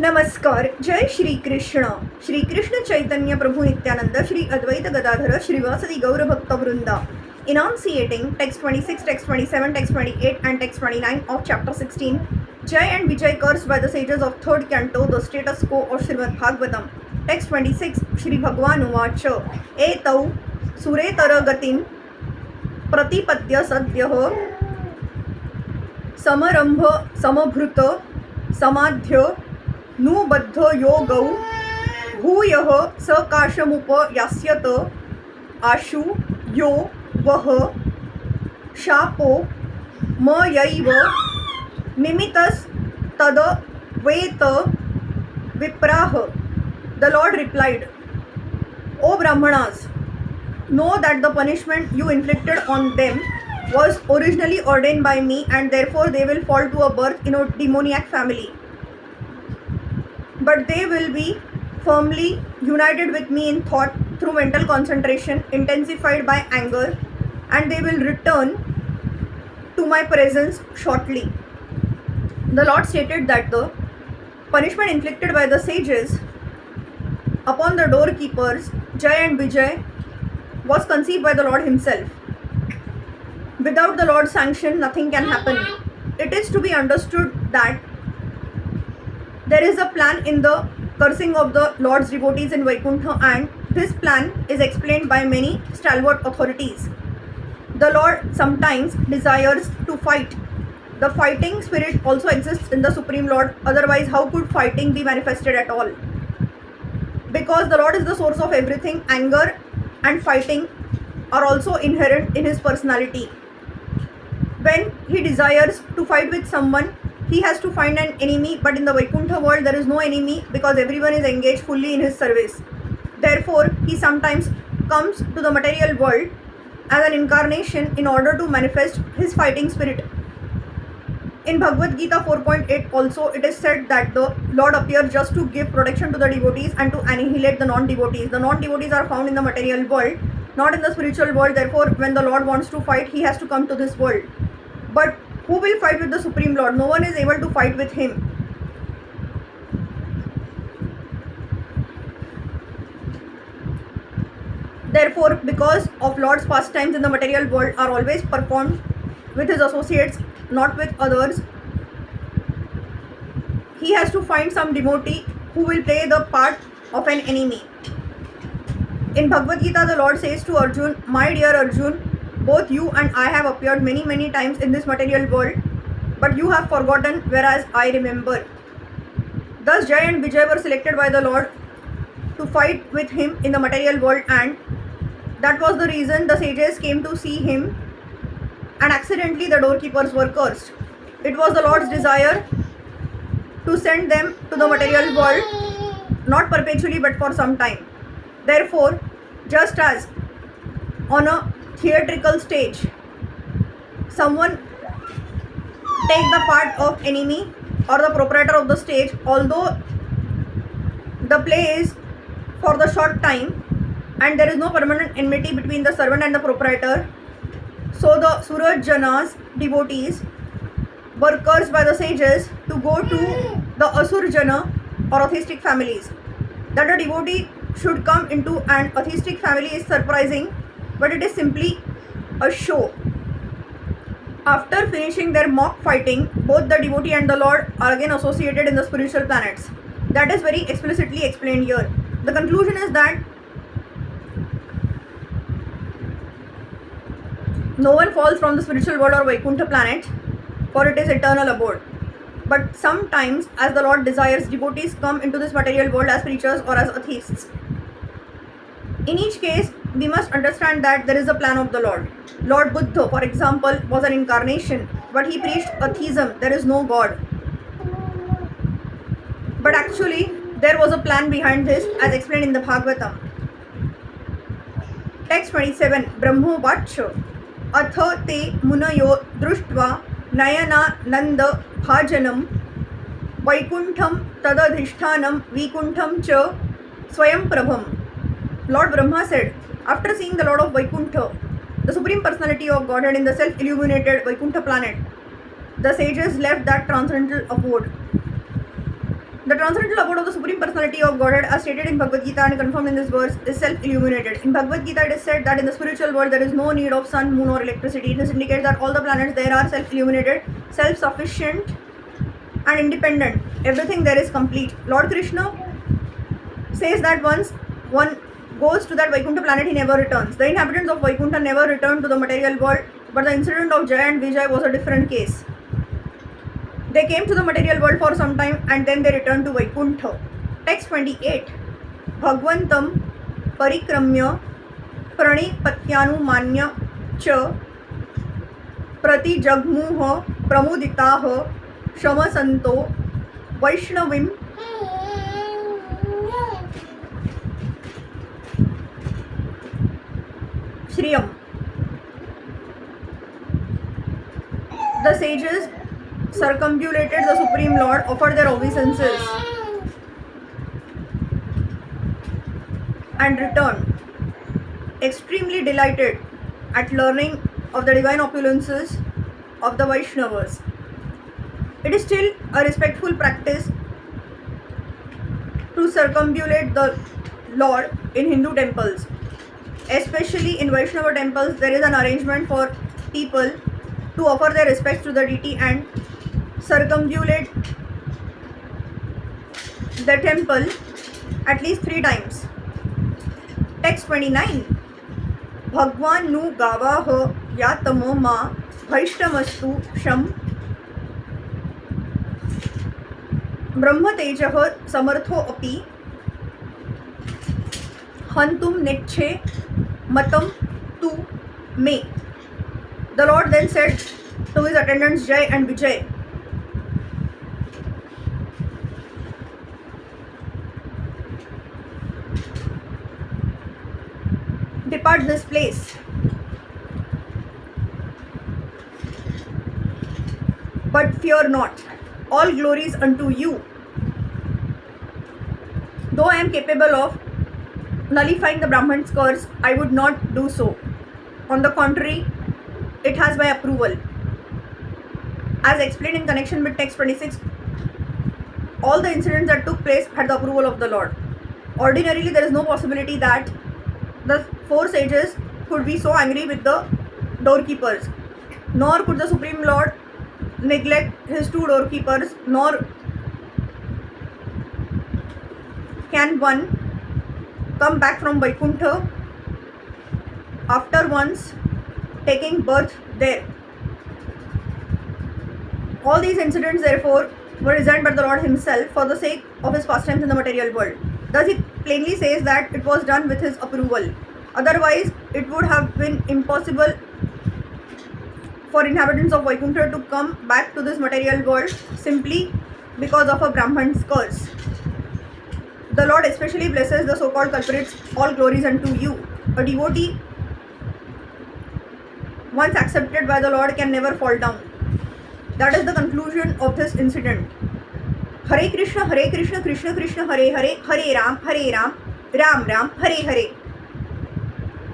नमस्कार. जय श्री कृष्ण. श्री कृष्ण चैतन्य प्रभु नित्यानंद, श्री अद्वैत गदाधर, श्रीवासदि गौर भक्त वृंदा. Enunciating text 26, text 27, text 28 and text 29 of chapter 16. Jai and Vijay cursed by the sages of third canto, the status quo of Srimad Bhagavatam. Text 26, Shri Bhagwan Uvacha. Etau suretar gatim प्रतिपद्य सद्यः समरंभ समभृत समाध्य नुबद्ध योगौ भूयः सकाशमुप यास्यत आशु यो वह शापो मयैव निमितस्तद वेत विप्राह. The Lord replied, O Brahmanas, know that the punishment you inflicted on them was originally ordained by me, and therefore they will fall to a birth in a demoniac family. But they will be firmly united with me in thought through mental concentration, intensified by anger, and they will return to my presence shortly. The Lord stated that the punishment inflicted by the sages upon the doorkeepers, Jai and Vijay, was conceived by the Lord himself. Without the Lord's sanction, nothing can happen. It is to be understood that there is a plan in the cursing of the Lord's devotees in Vaikuntha, and this plan is explained by many stalwart authorities. The Lord sometimes desires to fight. The fighting spirit also exists in the Supreme Lord, otherwise how could fighting be manifested at all? Because the Lord is the source of everything, anger and fighting are also inherent in his personality. When he desires to fight with someone, he has to find an enemy, but in the Vaikuntha world there is no enemy because everyone is engaged fully in his service. Therefore, he sometimes comes to the material world as an incarnation in order to manifest his fighting spirit. In Bhagavad Gita 4.8 also it is said that the Lord appears just to give protection to the devotees and to annihilate the non-devotees. The non-devotees are found in the material world, not in the spiritual world. Therefore, when the Lord wants to fight, he has to come to this world. But who will fight with the Supreme Lord? No one is able to fight with him. Therefore, because of Lord's pastimes in the material world are always performed with his associates, not with others, he has to find some devotee who will play the part of an enemy. In Bhagavad Gita, the Lord says to Arjun, my dear Arjun, both you and I have appeared many times in this material world, but you have forgotten, whereas I remember. Thus Jai and Vijay were selected by the Lord to fight with him in the material world, and that was the reason the sages came to see him, and accidentally the doorkeepers were cursed. It was the Lord's desire to send them to the material world, not perpetually but for some time. Therefore, just as on a theatrical stage someone take the part of enemy or the proprietor of the stage, although the play is for the short time and there is no permanent enmity between the servant and the proprietor, so the Surajana's devotees were cursed by the sages to go to the Asurjana or atheistic families. That a devotee should come into an atheistic family is surprising, but it is simply a show. After finishing their mock fighting, both the devotee and the Lord are again associated in the spiritual planets. That is very explicitly explained here. The conclusion is that no one falls from the spiritual world or Vaikuntha planet, for it is eternal abode. But sometimes, as the Lord desires, devotees come into this material world as preachers or as atheists. In each case, we must understand that there is a plan of the Lord. Lord Buddha, for example, was an incarnation, but he preached atheism, there is no God. But actually, there was a plan behind this, as explained in the Bhagavatam. Text 27, Brahmo Vacha, Atha te munayo društva nayana nanda bhajanam vaikuntham tadadhishtanam vikuntham cha swayam prabham. Lord Brahma said, after seeing the Lord of Vaikuntha, the Supreme Personality of Godhead in the self-illuminated Vaikuntha planet, the sages left that transcendental abode. The transcendental abode of the Supreme Personality of Godhead, as stated in Bhagavad Gita and confirmed in this verse, is self-illuminated. In Bhagavad Gita, it is said that in the spiritual world there is no need of sun, moon, or electricity. This indicates that all the planets there are self-illuminated, self-sufficient, and independent. Everything there is complete. Lord Krishna says that once one goes to that Vaikuntha planet, he never returns. The inhabitants of Vaikuntha never return to the material world, but the incident of Jaya and Vijay was a different case. They came to the material world for some time and then they returned to Vaikuntha. Text 28. Bhagwantam parikramya pranipatyanumanya cha prati jagmuha pramuditaha shamasanto vaishnavim Shriyam. The sages circumambulated the Supreme Lord, offered their obeisances, and returned, extremely delighted at learning of the divine opulences of the Vaishnavas. It is still a respectful practice to circumambulate the Lord in Hindu temples. Especially in Vaishnava temples, there is an arrangement for people to offer their respects to the deity and circumambulate the temple at least 3 times. Text 29. Bhagwan nu gavah yatamo ma bhaishtamastu sham brahma tejah samartho api hantum neche matam tu me. The Lord then said to his attendants Jai and Vijay, depart this place, but fear not, all glories unto you. Though I am capable of nullifying the Brahman's curse, I would not do so. On the contrary, it has my approval. As explained in connection with text 26, all the incidents that took place had the approval of the Lord. Ordinarily, there is no possibility that the 4 sages could be so angry with the doorkeepers, nor could the Supreme Lord neglect his 2 doorkeepers, nor can one come back from Vaikuntha after once taking birth there. All these incidents, therefore, were designed by the Lord himself for the sake of his pastimes in the material world. Thus, he plainly says that it was done with his approval. Otherwise, it would have been impossible for inhabitants of Vaikuntha to come back to this material world simply because of a Brahman's curse. The Lord especially blesses the so-called culprits, all glories unto you. A devotee, once accepted by the Lord, can never fall down. That is the conclusion of this incident. Hare Krishna, Krishna Krishna, Hare Hare, Hare Ram, Ram Ram, Hare Hare.